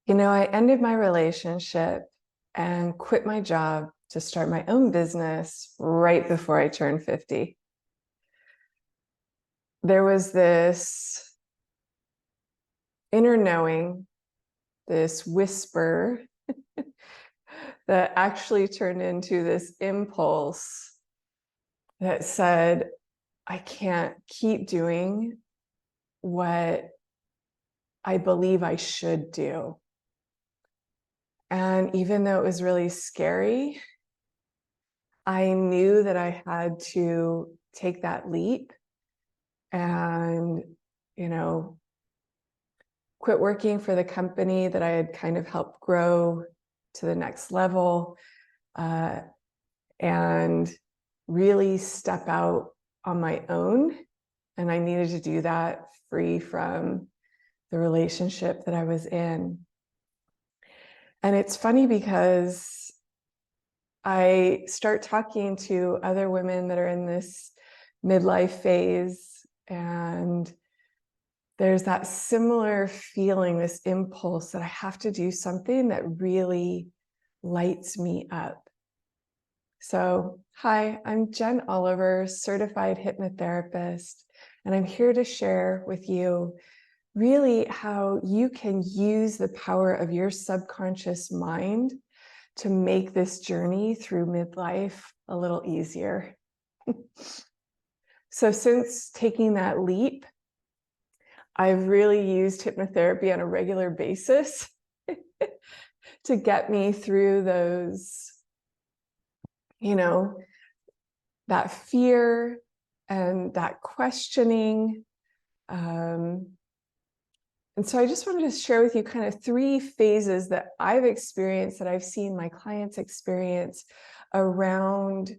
I ended my relationship and quit my job to start my own business right before I turned 50. There was this inner knowing, this whisper that actually turned into this impulse that said, I can't keep doing what I believe I should do. And even though it was really scary, I knew that I had to take that leap and, quit working for the company that I had kind of helped grow to the next level, and really step out on my own. And I needed to do that free from the relationship that I was in. And it's funny because I start talking to other women that are in this midlife phase, and there's that similar feeling, this impulse that I have to do something that really lights me up. So, hi, I'm Jen Oliver, certified hypnotherapist, and I'm here to share with you really how you can use the power of your subconscious mind to make this journey through midlife a little easier. So since taking that leap, I've really used hypnotherapy on a regular basis to get me through those, that fear and that questioning. And so I just wanted to share with you kind of 3 phases that I've experienced, that I've seen my clients experience around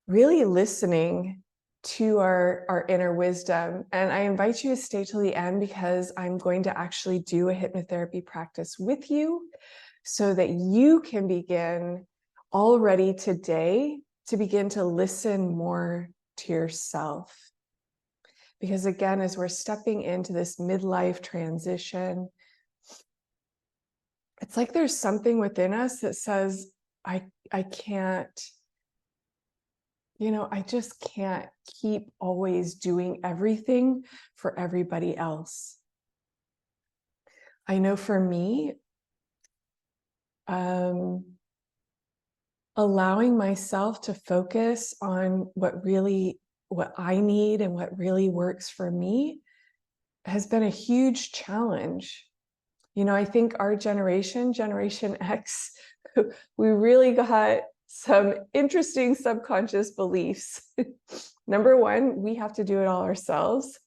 really listening to our inner wisdom. And I invite you to stay till the end, because I'm going to actually do a hypnotherapy practice with you so that you can begin already today to begin to listen more to yourself. Because again, as we're stepping into this midlife transition, it's like there's something within us that says, I can't, I just can't keep always doing everything for everybody else. I know for me, allowing myself to focus on what I need and what really works for me has been a huge challenge. I think our generation, Generation X, we really got some interesting subconscious beliefs. Number 1, we have to do it all ourselves.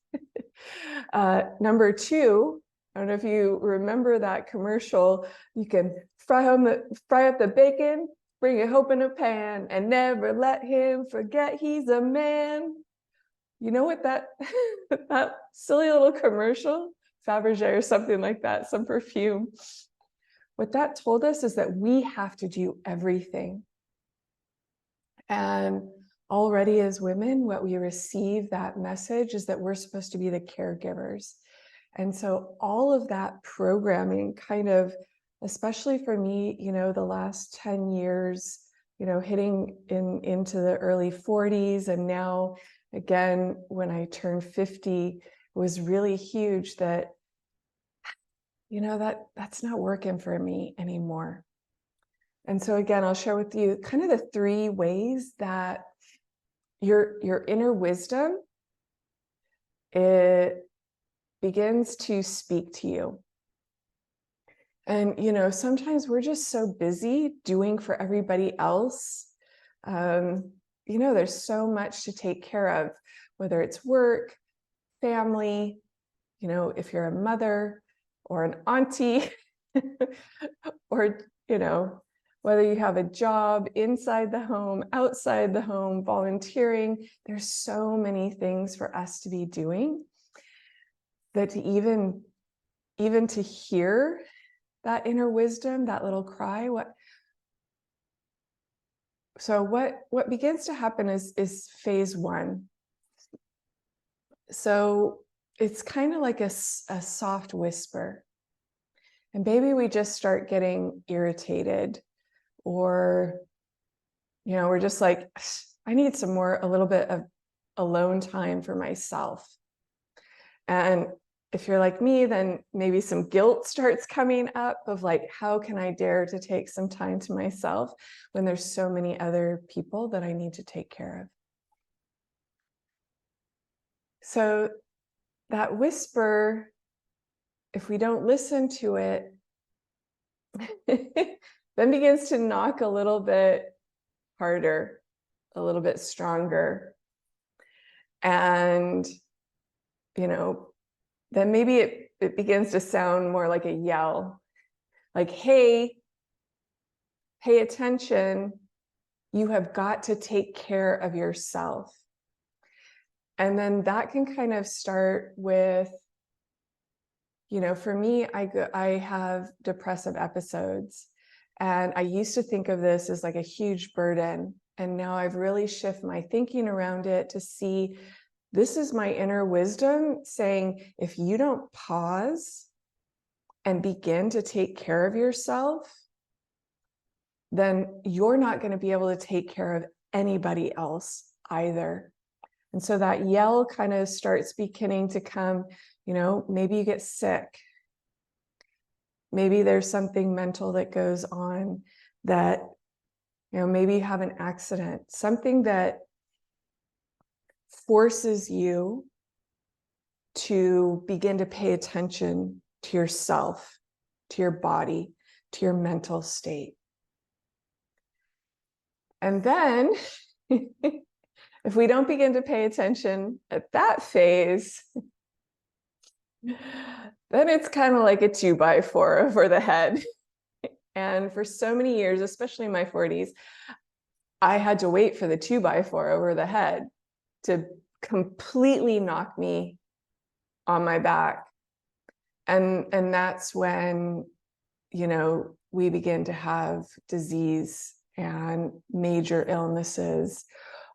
Number 2, I don't know if you remember that commercial. You can fry up the bacon, bring it home in a pan, and never let him forget he's a man. You know what that that silly little commercial, Fabergé or something like that, some perfume. What that told us is that we have to do everything. And already as women, what we receive that message is that we're supposed to be the caregivers. And so all of that programming kind of, especially for me, the last 10 years, hitting into the early 40s, and now again, when I turned 50, it was really huge that, that's not working for me anymore. And so again, I'll share with you kind of the 3 ways that your inner wisdom, it begins to speak to you. And, sometimes we're just so busy doing for everybody else. There's so much to take care of, whether it's work, family, if you're a mother or an auntie, or, whether you have a job inside the home, outside the home, volunteering, there's so many things for us to be doing that to even to hear that inner wisdom, that little cry, what begins to happen is phase 1. So it's kind of like a soft whisper. And maybe we just start getting irritated, or, we're just like, I need a little bit of alone time for myself. And if you're like me, then maybe some guilt starts coming up of like, how can I dare to take some time to myself when there's so many other people that I need to take care of? So that whisper, if we don't listen to it, then begins to knock a little bit harder, a little bit stronger. And, then maybe it begins to sound more like a yell, like, hey, pay attention. You have got to take care of yourself. And then that can kind of start with, for me, I have depressive episodes, and I used to think of this as like a huge burden. And now I've really shifted my thinking around it to see this is my inner wisdom saying, if you don't pause and begin to take care of yourself, then you're not going to be able to take care of anybody else either. And so that yell kind of starts beginning to come, maybe you get sick. Maybe there's something mental that goes on that, maybe you have an accident, something that forces you to begin to pay attention to yourself, to your body, to your mental state. And then if we don't begin to pay attention at that phase, then it's kind of like a 2x4 over the head. And for so many years, especially in my 40s, I had to wait for the 2x4 over the head to completely knock me on my back. And that's when, we begin to have disease and major illnesses,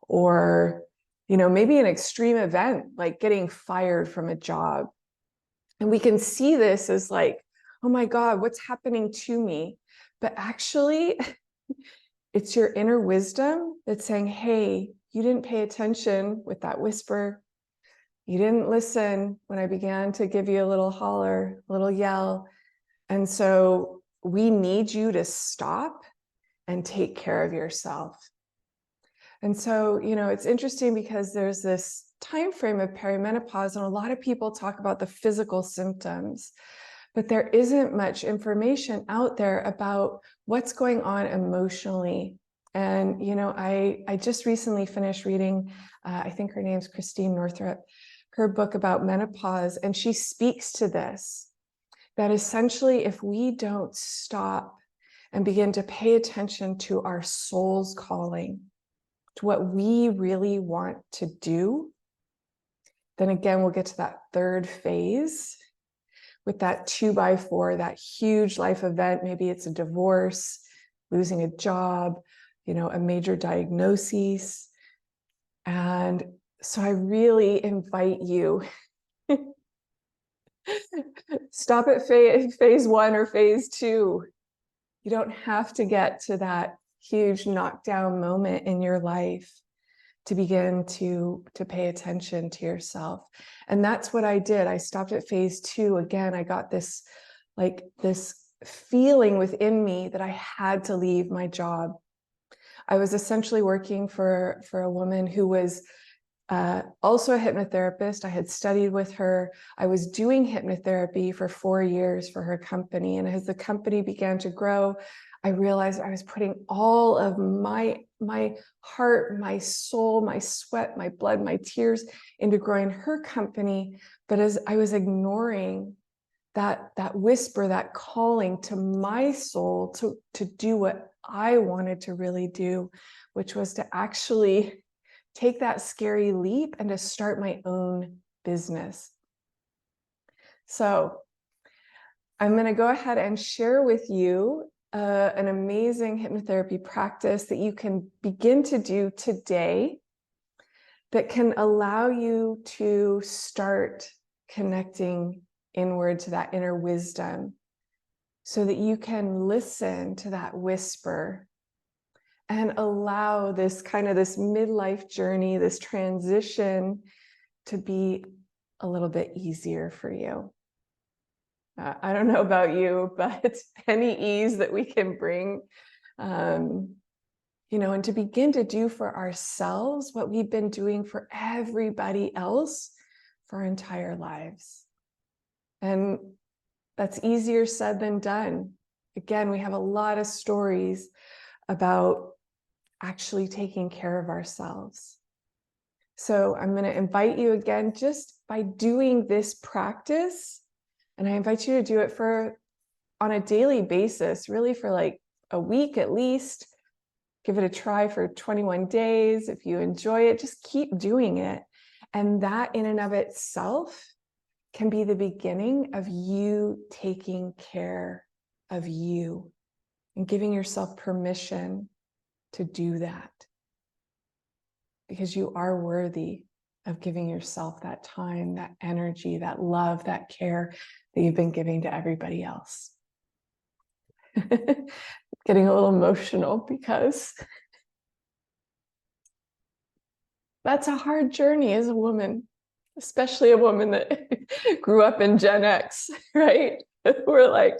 or, maybe an extreme event like getting fired from a job. And we can see this as like, oh my God, what's happening to me? But actually, it's your inner wisdom that's saying, hey, you didn't pay attention with that whisper. You didn't listen when I began to give you a little holler, a little yell. And so we need you to stop and take care of yourself. And so, it's interesting because there's this time frame of perimenopause, and a lot of people talk about the physical symptoms, but there isn't much information out there about what's going on emotionally. And, I just recently finished reading, I think her name's Christine Northrup, her book about menopause, and she speaks to this, that essentially if we don't stop and begin to pay attention to our soul's calling, to what we really want to do, then again, we'll get to that third phase with that 2x4, that huge life event. Maybe it's a divorce, losing a job, a major diagnosis. And so I really invite you, stop at phase 1 or phase 2. You don't have to get to that huge knockdown moment in your life to begin to pay attention to yourself. And that's what I did. I stopped at phase 2. Again, I got this feeling within me that I had to leave my job. I was essentially working for a woman who was also a hypnotherapist. I had studied with her. I was doing hypnotherapy for 4 years for her company. And as the company began to grow, I realized I was putting all of my heart, my soul, my sweat, my blood, my tears into growing her company. But as I was ignoring that whisper, that calling to my soul to do what I wanted to really do, which was to actually take that scary leap and to start my own business. So I'm going to go ahead and share with you an amazing hypnotherapy practice that you can begin to do today that can allow you to start connecting inward to that inner wisdom so that you can listen to that whisper and allow this midlife journey, this transition, to be a little bit easier for you. I don't know about you, but any ease that we can bring, and to begin to do for ourselves what we've been doing for everybody else for our entire lives. And that's easier said than done. Again, we have a lot of stories about actually taking care of ourselves. So I'm going to invite you again, just by doing this practice, and I invite you to do it on a daily basis, really for like a week at least. Give it a try for 21 days. If you enjoy it, just keep doing it. And that in and of itself can be the beginning of you taking care of you and giving yourself permission to do that. Because you are worthy of giving yourself that time, that energy, that love, that care that you've been giving to everybody else. Getting a little emotional because that's a hard journey as a woman, especially a woman that grew up in Gen X, right? We're like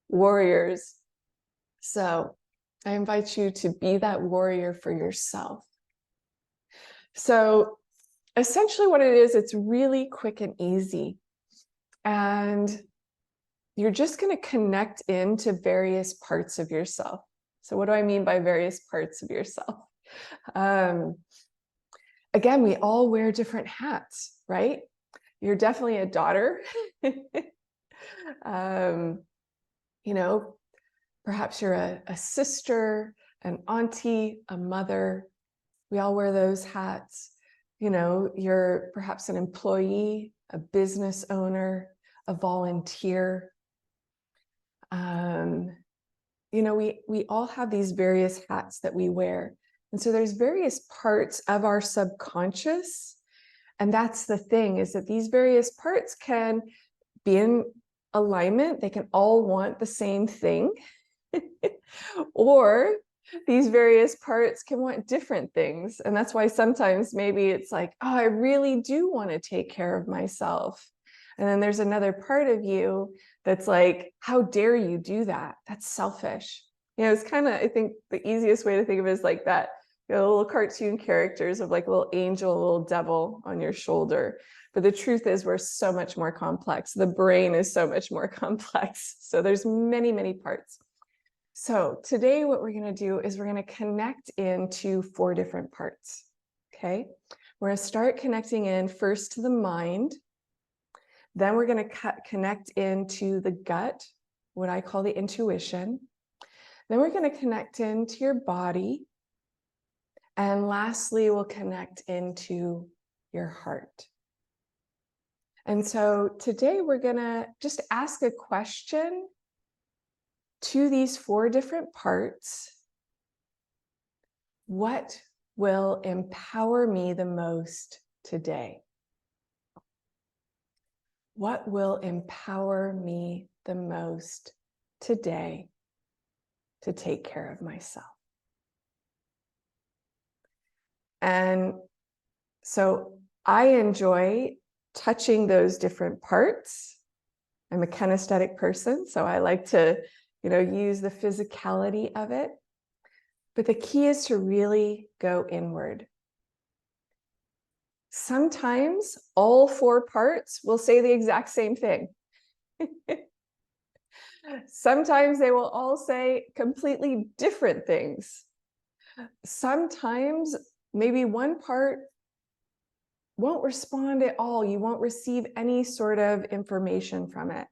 warriors. So I invite you to be that warrior for yourself. So essentially what it is, it's really quick and easy. And you're just going to connect into various parts of yourself. So what do I mean by various parts of yourself? Again, we all wear different hats, right? You're definitely a daughter. Perhaps you're a sister, an auntie, a mother. We all wear those hats. You're perhaps an employee, a business owner, a volunteer. We all have these various hats that we wear. And so there's various parts of our subconscious. And that's the thing, is that these various parts can be in alignment. They can all want the same thing. Or these various parts can want different things. And that's why sometimes maybe it's like, oh, I really do want to take care of myself. And then there's another part of you that's like, how dare you do that? That's selfish. It's kind of, I think the easiest way to think of it is like that, little cartoon characters of like a little angel, a little devil on your shoulder. But the truth is we're so much more complex. The brain is so much more complex. So there's many, many parts. So today what we're going to do is we're going to connect into 4 different parts. Okay. We're going to start connecting in first to the mind. Then we're going to connect into the gut, what I call the intuition. Then we're going to connect into your body. And lastly, we'll connect into your heart. And so today we're going to just ask a question to these 4 different parts. What will empower me the most today? What will empower me the most today to take care of myself? And so I enjoy touching those different parts. I'm a kinesthetic person, so I like to, use the physicality of it. But the key is to really go inward. Sometimes all 4 parts will say the exact same thing. Sometimes they will all say completely different things. Sometimes maybe one part won't respond at all. You won't receive any sort of information from it.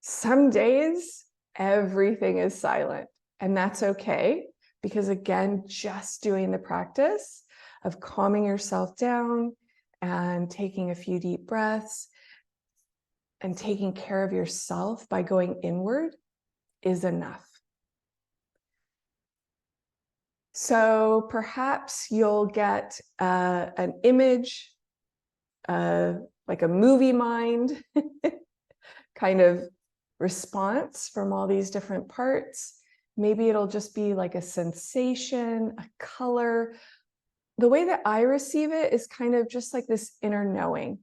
Some days, everything is silent, and that's okay, because again, just doing the practice of calming yourself down and taking a few deep breaths and taking care of yourself by going inward is enough. So perhaps you'll get an image, like a movie mind, kind of response from all these different parts. Maybe it'll just be like a sensation, a color. The way that I receive it is kind of just like this inner knowing.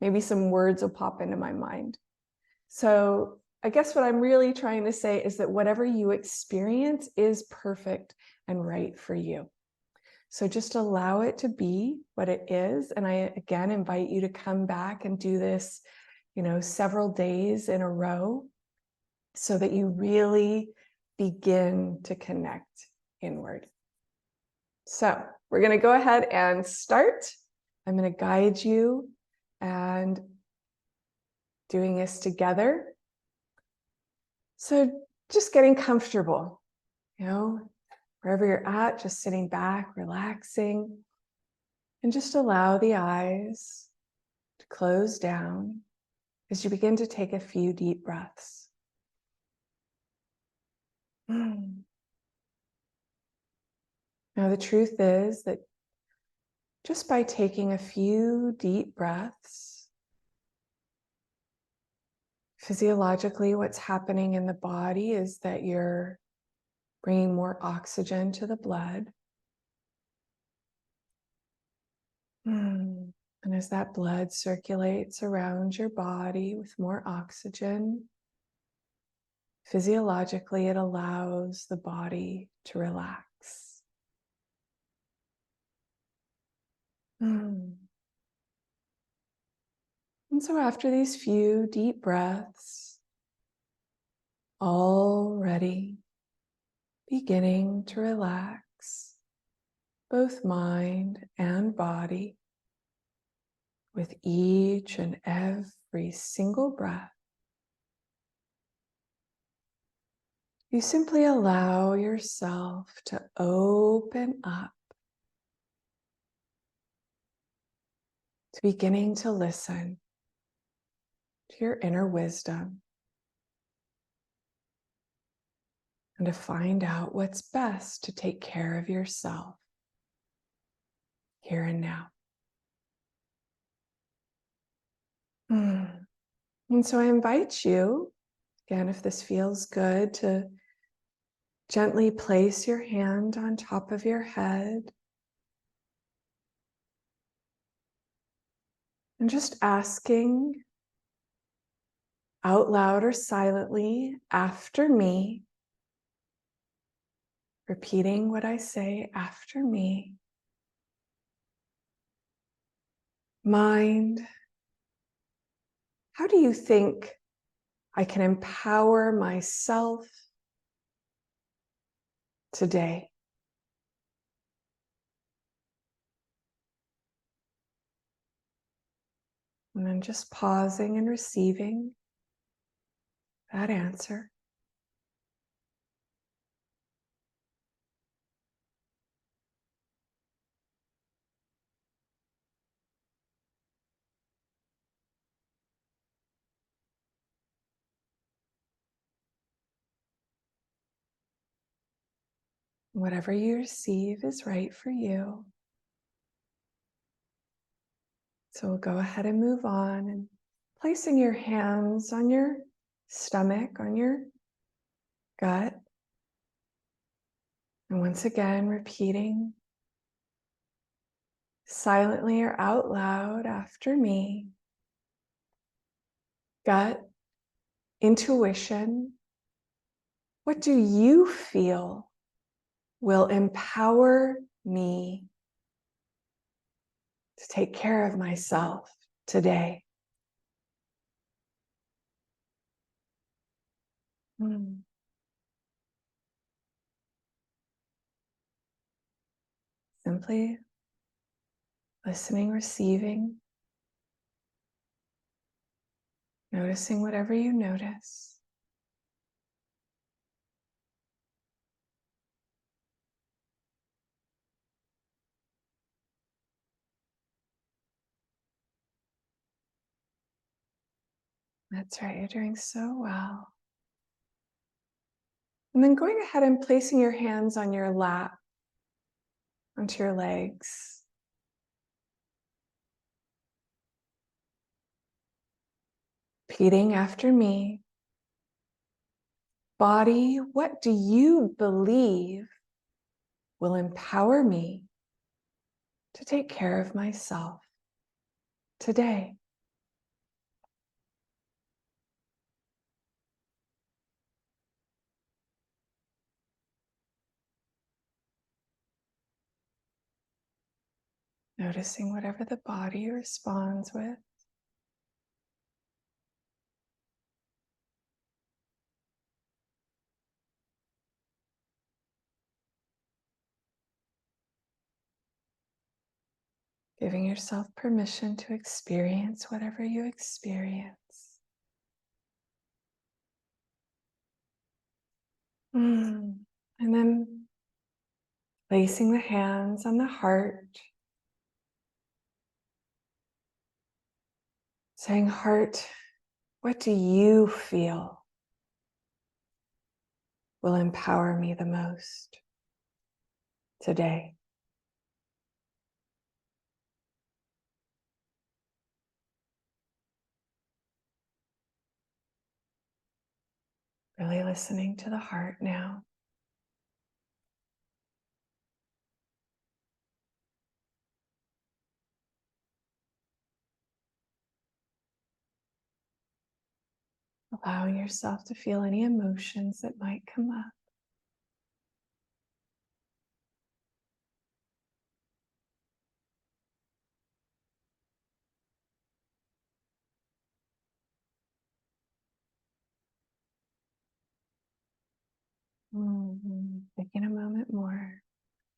Maybe some words will pop into my mind. So I guess what I'm really trying to say is that whatever you experience is perfect and right for you. So just allow it to be what it is. And I, again, invite you to come back and do this, several days in a row so that you really begin to connect inward. So we're going to go ahead and start. I'm going to guide you and doing this together. So just getting comfortable, wherever you're at, just sitting back, relaxing, and just allow the eyes to close down as you begin to take a few deep breaths. Now, the truth is that just by taking a few deep breaths, physiologically, what's happening in the body is that you're bringing more oxygen to the blood. And as that blood circulates around your body with more oxygen, physiologically, it allows the body to relax. And so after these few deep breaths, already beginning to relax both mind and body with each and every single breath, you simply allow yourself to open up to beginning to listen to your inner wisdom and to find out what's best to take care of yourself here and now. And so I invite you, again, if this feels good, to gently place your hand on top of your head and just asking out loud or silently after me, repeating what I say after me. Mind, how do you think I can empower myself today? And then just pausing and receiving that answer. Whatever you receive is right for you. So we'll go ahead and move on, and placing your hands on your stomach, on your gut. And once again, repeating silently or out loud after me. Gut, intuition. What do you feel will empower me to take care of myself today? Simply listening, receiving, noticing whatever you notice. That's right, you're doing so well. And then going ahead and placing your hands on your lap, onto your legs. Repeating after me. Body, what do you believe will empower me to take care of myself today? Noticing whatever the body responds with. Giving yourself permission to experience whatever you experience. And then placing the hands on the heart. Saying, heart, what do you feel will empower me the most today? Really listening to the heart now. Allowing yourself to feel any emotions that might come up. Taking a moment more.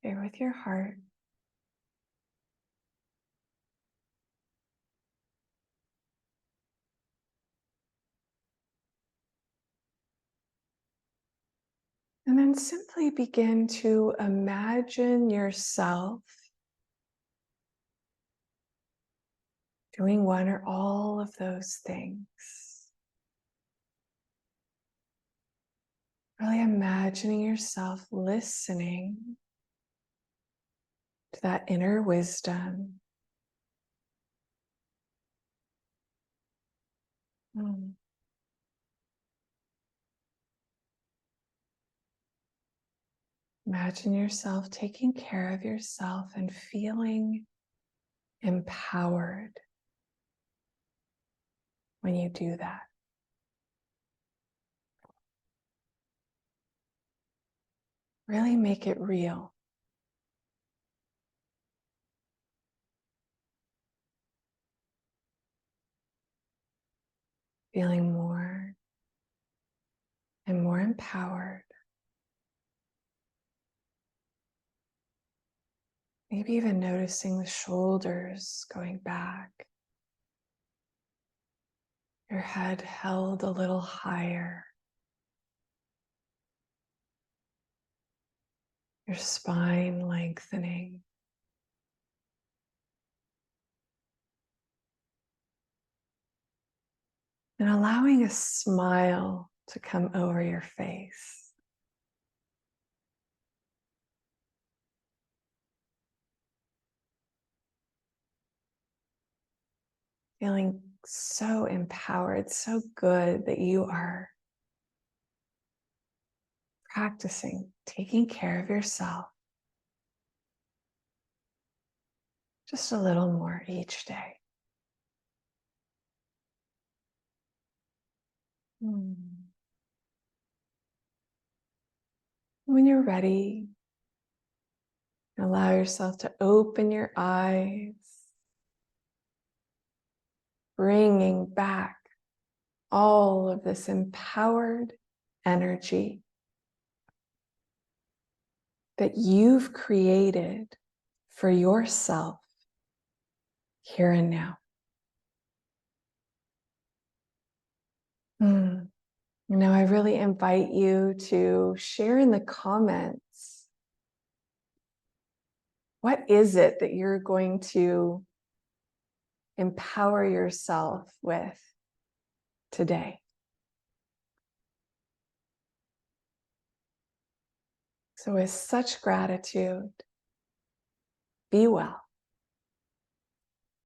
Here with your heart. And then simply begin to imagine yourself doing one or all of those things. Really imagining yourself listening to that inner wisdom. Imagine yourself taking care of yourself and feeling empowered when you do that. Really make it real. Feeling more and more empowered. Maybe even noticing the shoulders going back. Your head held a little higher. Your spine lengthening. And allowing a smile to come over your face. Feeling so empowered, so good that you are practicing taking care of yourself just a little more each day. When you're ready, allow yourself to open your eyes, bringing back all of this empowered energy that you've created for yourself here and now. Now, I really invite you to share in the comments, what is it that you're going to empower yourself with today? So with such gratitude, be well.